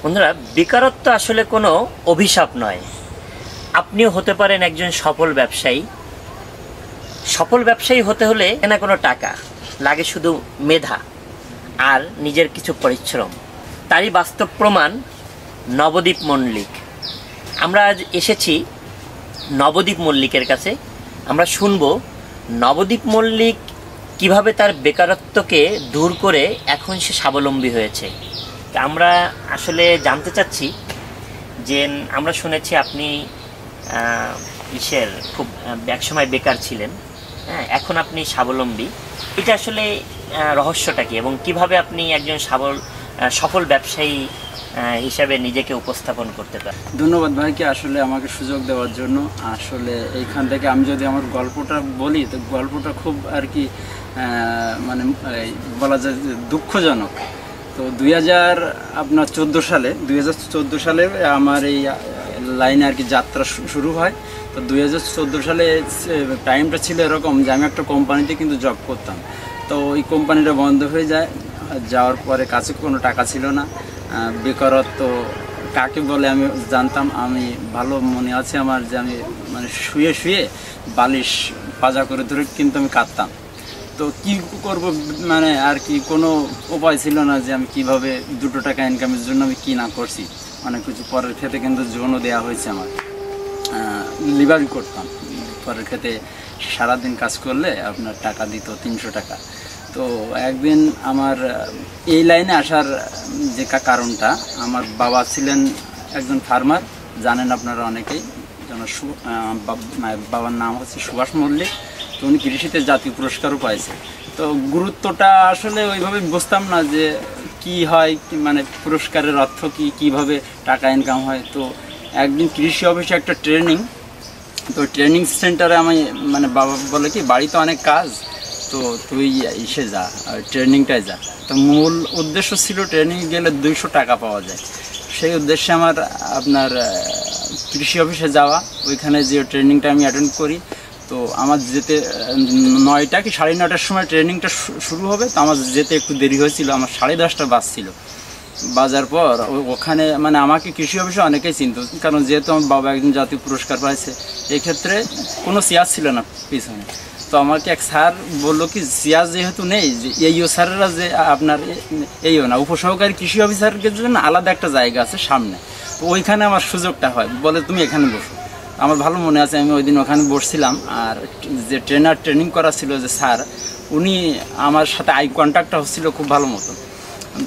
বন্ধুরা, বেকারত্ব আসলে কোনো অভিশাপ নয়। আপনিও হতে পারেন একজন সফল ব্যবসায়ী। সফল ব্যবসায়ী হতে হলে না কোনো টাকা লাগে, শুধু মেধা আর নিজের কিছু পরিশ্রম। তারই বাস্তব প্রমাণ নবদ্বীপ মল্লিক। আমরা আজ এসেছি নবদ্বীপ মল্লিকের কাছে। আমরা শুনবো নবদ্বীপ মল্লিক কিভাবে তার বেকারত্বকে দূর করে এখন সে স্বাবলম্বী হয়েছে। আমরা আসলে জানতে চাচ্ছি যে, আমরা শুনেছি আপনি খুব একসময় বেকার ছিলেন, হ্যাঁ, এখন আপনি স্বাবলম্বী। এটা আসলে রহস্যটা কি, এবং কিভাবে আপনি একজন সফল ব্যবসায়ী হিসাবে নিজেকে উপস্থাপন করতে পারেন? ধন্যবাদ ভাইকে আসলে আমাকে সুযোগ দেওয়ার জন্য। আসলে এইখান থেকে আমি যদি আমার গল্পটা বলি, তো গল্পটা খুব আর কি মানে বলা যায় দুঃখজনক। তো 2014 সালে আমার এই লাইনে আর কি যাত্রা শুরু হয়। তো 2014 সালে টাইমটা ছিল এরকম যে আমি একটা কোম্পানিতে কিন্তু জব করতাম। তো ওই কোম্পানিটা বন্ধ হয়ে যায়। যাওয়ার পরে কাছে কোনো টাকা ছিল না। বেকারত্ব কাকে বলে আমি জানতাম। আমি ভালো মনে আছে আমার যে আমি মানে শুয়ে শুয়ে বালিশ পাজা করে ধরে কিন্তু আমি কাঁদতাম। তো কি করব, মানে আর কি কোনো উপায় ছিল না যে আমি কিভাবে 2 টাকা ইনকামের জন্য আমি কি না করছি। অনেক কিছু পরের ক্ষেত্রে কিন্তু জোনও দেওয়া হয়েছে আমার। লিভারি করতাম, পরের ক্ষেত্রে সারাদিন কাজ করলে আপনার টাকা দিত 300 টাকা। তো একদিন আমার এই লাইনে আসার যে কারণটা, আমার বাবা ছিলেন একজন ফার্মার, জানেন আপনারা অনেকেই। বাবার নাম হচ্ছে সুভাষ মল্লিক। তো উনি কৃষিতে জাতীয় পুরস্কারও পাইছে। তো গুরুত্বটা আসলে ওইভাবে বুঝতাম না যে কি হয়, মানে পুরস্কারের অর্থ কি, কিভাবে টাকা ইনকাম হয়। তো একদিন কৃষি অফিসে একটা ট্রেনিং, তো ট্রেনিং সেন্টারে আমি মানে বাবা বলে কি বাড়ি তো অনেক কাজ, তো তুই এসে যা, ট্রেনিংটায় যা। তো মূল উদ্দেশ্য ছিল ট্রেনিং গেলে 200 টাকা পাওয়া যায়। সেই উদ্দেশ্যে আমার আপনার কৃষি অফিসে যাওয়া, ওইখানে যে ট্রেনিংটা আমি অ্যাটেন্ড করি। তো আমার যেতে 9টা কি 9:30টার সময় ট্রেনিংটা শুরু হবে। তো আমার যেতে একটু দেরি হয়েছিল, আমার 10:30টা বাজছিল। বাজার পর ওখানে মানে আমাকে কৃষি অফিসে অনেকেই চিনত, কারণ যেহেতু আমার বাবা একজন জাতীয় পুরস্কার পাইছে। এক্ষেত্রে কোনো চেয়ার ছিল না পিছনে। তো আমাকে এক স্যার বললো কি, চেয়ার যেহেতু নেই, যে এইও স্যারেরা যে আপনার এইও না, উপসহকারী কৃষি অফিসারের জন্য আলাদা একটা জায়গা আছে সামনে। তো ওইখানে আমার সুযোগটা হয়, বলে তুমি এখানে বসো। আমার ভালো মনে আছে, আমি ওই দিন ওখানে বসছিলাম। আর যে ট্রেনিং করা ছিল যে স্যার, উনি আমার সাথে আই কন্ট্যাক্টটা হচ্ছিল খুব ভালো মতো।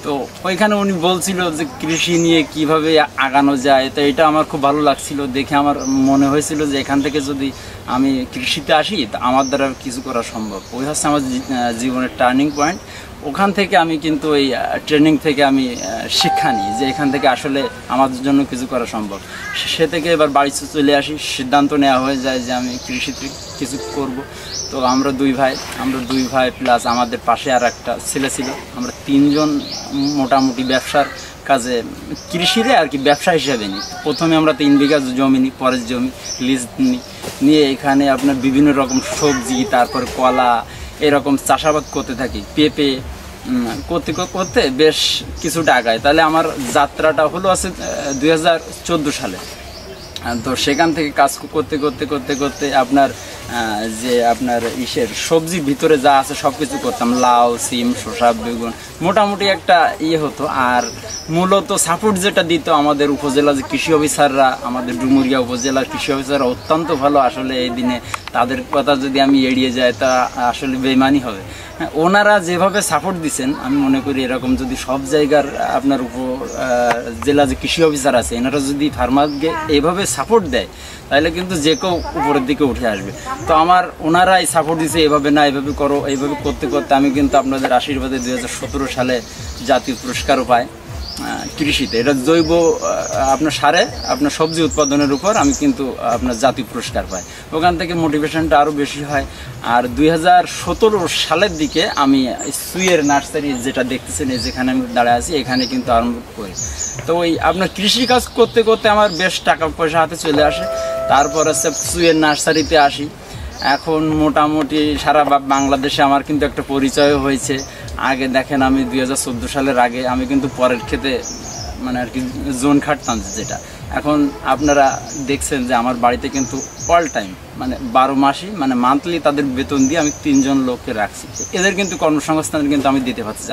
তো ওইখানে উনি বলছিল যে কৃষি নিয়ে কিভাবে আগানো যায়। তো এটা আমার খুব ভালো লাগছিল দেখে। আমার মনে হয়েছিল যে এখান থেকে যদি আমি কৃষিতে আসি, তা আমার দ্বারা কিছু করা সম্ভব। ওই হচ্ছে আমার জীবনের টার্নিং পয়েন্ট। ওখান থেকে আমি কিন্তু ওই ট্রেনিং থেকে আমি শিক্ষা নিই যে এখান থেকে আসলে আমাদের জন্য কিছু করা সম্ভব। সে থেকে এবার বাড়িতে চলে আসি, সিদ্ধান্ত নেওয়া হয়ে যায় যে আমি কৃষিতে কিছু করব। তো আমরা দুই ভাই প্লাস আমাদের পাশে আর একটা ছেলে ছিল। আমরা 3 জন মোটামুটি ব্যবসার কাজে, কৃষিরে আর কি ব্যবসা হিসাবে নিই। প্রথমে আমরা 3 বিঘা জমি নিই, পরের জমি লিজ নিয়ে এখানে আপনার বিভিন্ন রকম সবজি, তারপর কলা, এরকম চাষাবাদ করতে থাকি। পেঁপে করতে বেশ কিছু টাকায়। তাহলে আমার যাত্রাটা হলো আছে 2014 সালে। তো সেখান থেকে কাজ করতে করতে করতে করতে আপনার যে আপনার সবজির ভিতরে যা আছে সব কিছু করতাম। লাউ, সিম, শসা, বেগুন, মোটামুটি একটা হতো। আর মূলত সাপোর্ট যেটা দিত আমাদের উপজেলা যে কৃষি অফিসাররা, আমাদের ডুমুরিয়া উপজেলার কৃষি অফিসাররা অত্যন্ত ভালো। আসলে এই দিনে তাদের কথা যদি আমি এড়িয়ে যাই তা আসলে বেইমানি হবে। ওনারা যেভাবে সাপোর্ট দিচ্ছেন, আমি মনে করি এরকম যদি সব জায়গার আপনার জেলা যে কৃষি অফিসার আছে, এনারা যদি ফার্মারকে এইভাবে সাপোর্ট দেয়, তাহলে কিন্তু যে কেউ উপরের দিকে উঠে আসবে। তো ওনারাই সাপোর্ট দিচ্ছে, এভাবে না এভাবে করো। এইভাবে করতে করতে আমি কিন্তু আপনাদের আশীর্বাদে 2017 সালে জাতীয় পুরস্কারও পাই কৃষিতে। এটা জৈব আপনার সারে আপনার সবজি উৎপাদনের উপর আমি কিন্তু আপনার জাতীয় পুরস্কার পাই। ওখান থেকে মোটিভেশনটা আরও বেশি হয়। আর 2017 সালের দিকে আমি সুইয়ের নার্সারি, যেটা দেখতেছেন যেখানে আমি দাঁড়ায় আছি, এখানে কিন্তু আরম্ভ করি। তো ওই আপনার কৃষিকাজ করতে করতে আমার বেশ টাকা পয়সা হাতে চলে আসে। তারপর হচ্ছে সুইয়ের নার্সারিতে আসি। এখন মোটামুটি সারা বাংলাদেশে আমার কিন্তু একটা পরিচয় হয়েছে। আগে দেখেন, আমি 2014 সালের আগে আমি কিন্তু পরের ক্ষেতে মানে আর কি জোন খাটতাম যেটা। এখন আপনারা দেখছেন যে আমার বাড়িতে কিন্তু অল টাইম মানে 12 মাসই মানে মান্থলি তাদের বেতন দিয়ে আমি 3 জন লোককে রাখছি। এদের কিন্তু কর্মসংস্থান কিন্তু আমি দিতে পারছি।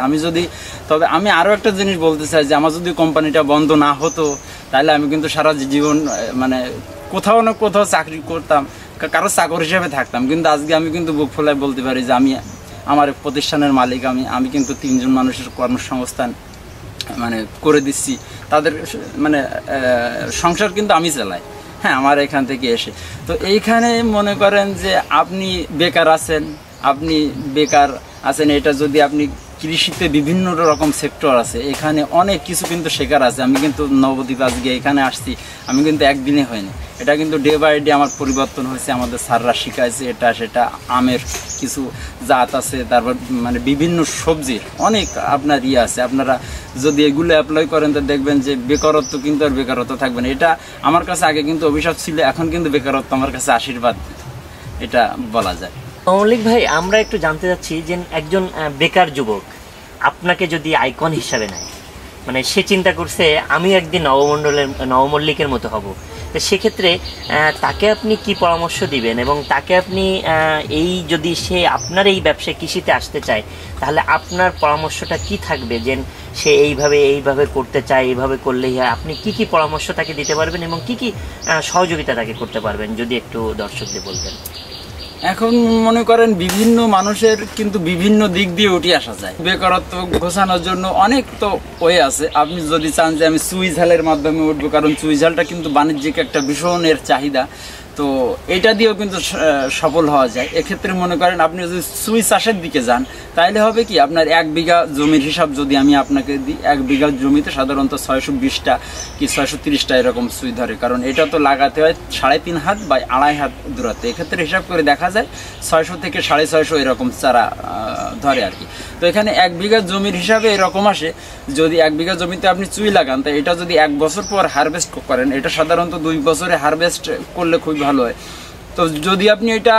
তবে আমি আরও একটা জিনিস বলতে চাই যে আমার যদি কোম্পানিটা বন্ধ না হতো তাহলে আমি কিন্তু সারা জীবন মানে কোথাও না কোথাও চাকরি করতাম, কারো চাকর হিসেবে থাকতাম। কিন্তু আজকে আমি কিন্তু বুক ফোলায় বলতে পারি যে আমি আমার প্রতিষ্ঠানের মালিক, আমি কিন্তু 3 জন মানুষের কর্মসংস্থান মানে করে দিচ্ছি। তাদের মানে সংসার কিন্তু আমি চালাই, হ্যাঁ, আমার এখান থেকে এসে। তো এইখানে মনে করেন যে আপনি বেকার আছেন, এটা যদি আপনি কৃষিতে বিভিন্ন রকম সেক্টর আছে, এখানে অনেক কিছু কিন্তু শেখার আছে। আমি কিন্তু নবদ্বীপ আজকে এখানে আসছি, আমি কিন্তু একদিনে হয়নি, এটা কিন্তু ডে বাই ডে আমার পরিবর্তন হয়েছে। আমাদের স্যাররা শিখাইছে এটা সেটা, আমের কিছু জাত আছে, তারপর মানে বিভিন্ন সবজির অনেক আপনার আছে। আপনারা যদি এগুলো অ্যাপ্লাই করেন তো দেখবেন যে বেকারত্ব কিন্তু আর বেকারত্ব থাকবে না। এটা আমার কাছে আগে কিন্তু অভিশাপ ছিল, এখন কিন্তু বেকারত্ব আমার কাছে আশীর্বাদ, এটা বলা যায়। মৌলিক ভাই, আমরা একটু জানতে চাচ্ছি যে একজন বেকার যুবক আপনাকে যদি আইকন হিসাবে নেয়, মানে সে চিন্তা করছে আমি একদিন নবমল্লিকের মতো হব, তো সেক্ষেত্রে তাকে আপনি কি পরামর্শ দিবেন? এবং তাকে আপনি যদি সে আপনার এই ব্যবসায় কৃষিতে আসতে চায়, তাহলে আপনার পরামর্শটা কি থাকবে? যে সে এইভাবে করতে চায়, এইভাবে করলেই হয়, আপনি কি পরামর্শ তাকে দিতে পারবেন এবং কি সহযোগিতা তাকে করতে পারবেন, যদি একটু দর্শকদের বলতেন। এখন মনে করেন বিভিন্ন মানুষের কিন্তু বিভিন্ন দিক দিয়ে উঠে আসা যায়। বেকারত্ব ঘোষানোর জন্য অনেক তো ওয়ে আছে। আপনি যদি চান যে আমি চুই ঝালের মাধ্যমে উঠবো, কারণ চুই ঝালটা কিন্তু বাণিজ্যিক একটা ভীষণের চাহিদা, তো এটা দিয়েও কিন্তু সফল হওয়া যায়। এক্ষেত্রে মনে করেন আপনি যদি চুই চাষের দিকে যান তাহলে হবে কি, আপনার 1 বিঘা জমির হিসাব যদি আমি আপনাকে দিই, 1 বিঘা জমিতে সাধারণত 620টা কি 630টা এরকম চুই ধরে, কারণ এটা তো লাগাতে হয় 3.5 হাত বা 2.5 হাত দূরত্বে। এক্ষেত্রে হিসাব করে দেখা যায় 600 থেকে 650 এরকম চারা ধরে আর কি। তো এখানে 1 বিঘা জমির হিসাবে এরকম আসে, যদি 1 বিঘা জমিতে আপনি চুই লাগান, তো এটা যদি 1 বছর পর হারভেস্ট করেন, এটা সাধারণত 2 বছরে হারভেস্ট করলে খুব ভালো হয়। তো যদি আপনি এটা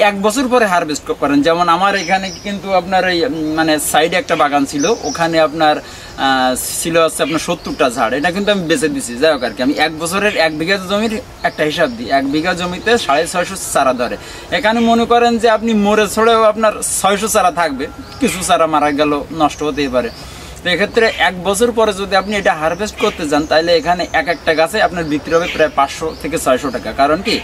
1 বছর পরে হারভেস্ট করেন, যেমন আমার এখানে কিন্তু আপনার এই মানে সাইডে একটা বাগান ছিল, ওখানে আপনার ছিল হচ্ছে আপনার 70টা ঝাড়, এটা কিন্তু আমি বেঁচে দিছি। যাই হোক আর কি, আমি 1 বছরের 1 বিঘা জমির একটা হিসাব দিই, 1 বিঘা জমিতে 650 চারা ধরে। এখানে মনে করেন যে আপনি মরে ছড়েও আপনার 600 চারা থাকবে, কিছু চারা মারা গেল, নষ্ট হতেই পারে। তো এক্ষেত্রে 1 বছর পরে যদি আপনি এটা হারভেস্ট করতে যান, তাহলে এখানে একটা গাছে আপনার বিক্রি হবে প্রায় 500 থেকে 600 টাকা। কারণ কি,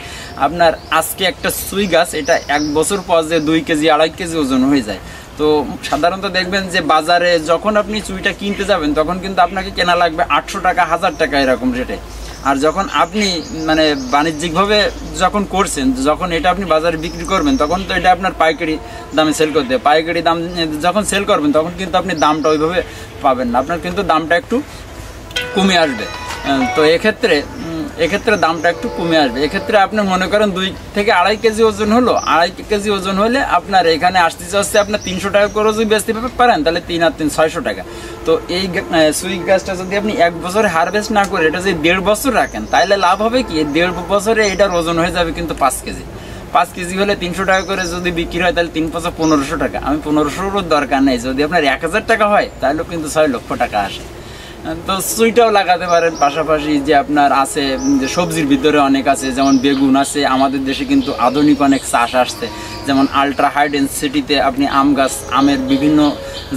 আপনার আজকে একটা সুই গাছ এটা 1 বছর পর যে 2 কেজি 2.5 কেজি ওজন হয়ে যায়। তো সাধারণত দেখবেন যে বাজারে যখন আপনি চুইটা কিনতে যাবেন, তখন কিন্তু আপনাকে কেনা লাগবে 800 টাকা 1000 টাকা এরকম রেটে। আর যখন আপনি মানে বাণিজ্যিকভাবে যখন করছেন, যখন এটা আপনি বাজারে বিক্রি করবেন, তখন তো এটা আপনার পাইকারি দামে সেল করতে হবে। পাইকারি দাম যখন সেল করবেন, তখন কিন্তু আপনি দামটা ওইভাবে পাবেন না, আপনার কিন্তু দামটা একটু কমে আসবে। তো এক্ষেত্রে দামটা একটু কমে আসবে। এক্ষেত্রে আপনার মনে করেন 2 থেকে 2.5 কেজি ওজন হলো, 2.5 কেজি ওজন হলে আপনার এখানে আসতে আপনার 300 টাকা করে যদি বেচতে পারেন, তাহলে 3 আর 3 600 টাকা। তো এই সুইট গাছটা যদি আপনি 1 বছরে হারভেস্ট না করে এটা যদি 1.5 বছর রাখেন, তাহলে লাভ হবে কি, 1.5 বছরে এটার ওজন হয়ে যাবে কিন্তু 5 কেজি। 5 কেজি হলে 300 টাকা করে যদি বিক্রি হয়, তাহলে 3 5 1500 টাকা। আমি 1500-ও দরকার নেই, যদি আপনার 1000 টাকা হয় তাহলেও কিন্তু 6 লক্ষ টাকা আসে। তো সুইটাও লাগাতে পারেন। পাশাপাশি যে আপনার আছে যে সবজির ভিতরে অনেক আছে, যেমন বেগুন আছে। আমাদের দেশে কিন্তু আধুনিক অনেক চাষ আসছে, যেমন আলট্রা হাই ডেন্সিটিতে আপনি আম গাছ, আমের বিভিন্ন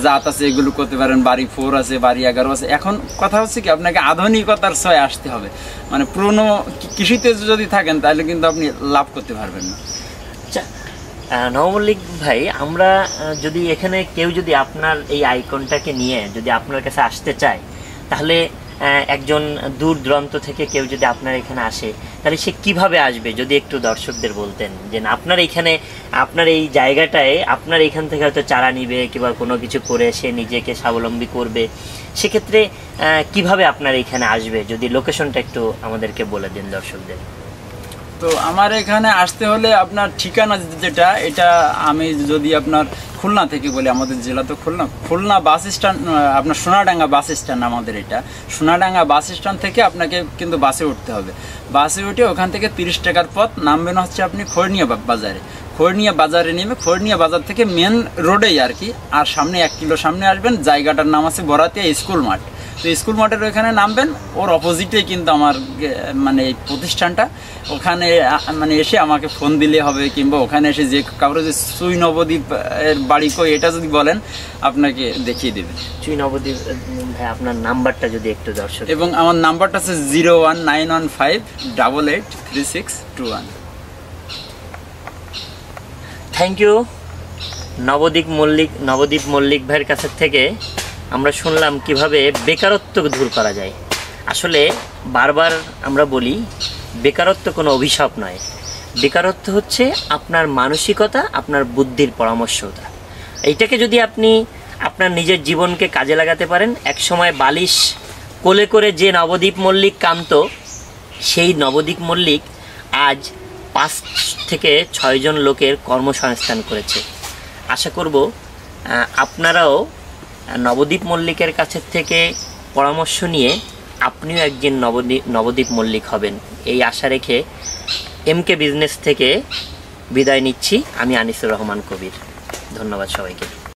জাত আছে, এগুলো করতে পারেন। বাড়ি 4 আছে, বাড়ি 11 আছে। এখন কথা হচ্ছে কি, আপনাকে আধুনিকতার ছয় আসতে হবে। মানে পুরনো কৃষিতে যদি থাকেন তাহলে কিন্তু আপনি লাভ করতে পারবেন না। আচ্ছা নবমল্লিক ভাই, আমরা যদি এখানে কেউ যদি আপনার এই আইকনটাকে নিয়ে যদি আপনার কাছে আসতে চায়, তাহলে একজন দূর দূরান্ত থেকে কেউ যদি আপনার এখানে আসে, তাহলে সে কিভাবে আসবে, যদি একটু দর্শকদের বলতেন। যে আপনার এইখানে, আপনার এই জায়গাটায় আপনার এইখান থেকে হয়তো চারা নিবে কিংবা কোনো কিছু করে সে নিজেকে স্বাবলম্বী করবে, সেক্ষেত্রে কিভাবে আপনার এইখানে আসবে, যদি লোকেশনটা একটু আমাদেরকে বলে দিন দর্শকদের। তো আমার এখানে আসতে হলে আপনার ঠিকানা যেটা, এটা আমি যদি আপনার খুলনা থেকে বলি, আমাদের জেলা তো খুলনা বাস স্ট্যান্ড, আপনার সোনাডাঙ্গা বাস স্ট্যান্ড আমাদের এটা। সোনাডাঙ্গা বাস স্ট্যান্ড থেকে আপনাকে কিন্তু বাসে উঠতে হবে। বাসে উঠে ওখান থেকে 30 টাকার পথ নামবেন হচ্ছে আপনি খড়নিয়া বাজারে। খড়নিয়া বাজারে নেমে খড়নিয়া বাজার থেকে মেন রোডেই আর কি, আর সামনে 1 কিলো সামনে আসবেন, জায়গাটার নাম আছে বরাতিয়া স্কুল মাঠ। তো স্কুল মাঠের ওখানে নামবেন, ওর অপোজিটেই কিন্তু আমার মানে এই প্রতিষ্ঠানটা। ওখানে মানে এসে আমাকে ফোন দিলে হবে, কিংবা ওখানে এসে যে কাউরে যে চুই নবদ্বীপ এর বাড়ি কই এটা যদি বলেন আপনাকে দেখিয়ে দেবে। চুই নবদ্বীপ ভাই, আপনার নাম্বারটা যদি একটু দর্শক। এবং আমার নাম্বারটা আছে 01915883621। থ্যাংক ইউ নবদ্বীপ মল্লিক ভাইয়ের কাছে থেকে আমরা শুনলাম কিভাবে বেকারত্ব দূর করা যায়। আসলে বারবার আমরা বলি বেকারত্ব কোনো অভিশাপ নয়, বেকারত্ব হচ্ছে আপনার মানসিকতা, আপনার বুদ্ধির পরামর্শতা। এইটাকে যদি আপনি আপনার নিজের জীবনকে কাজে লাগাতে পারেন, একসময় বালিশ কোলে করে যে নবদ্বীপ মল্লিক কামতো, সেই নবদ্বীপ মল্লিক আজ 5 থেকে 6 জন লোকের কর্মসংস্থান করেছে। আশা করব আপনারাও নবদ্বীপ মল্লিকের কাছে থেকে পরামর্শ নিয়ে আপনিও একজন নবদ্বীপ মল্লিক হবেন, এই আশা রেখে MK বিজনেস থেকে বিদায় নিচ্ছি। আমি আনিসুর রহমান কবির। ধন্যবাদ সবাইকে।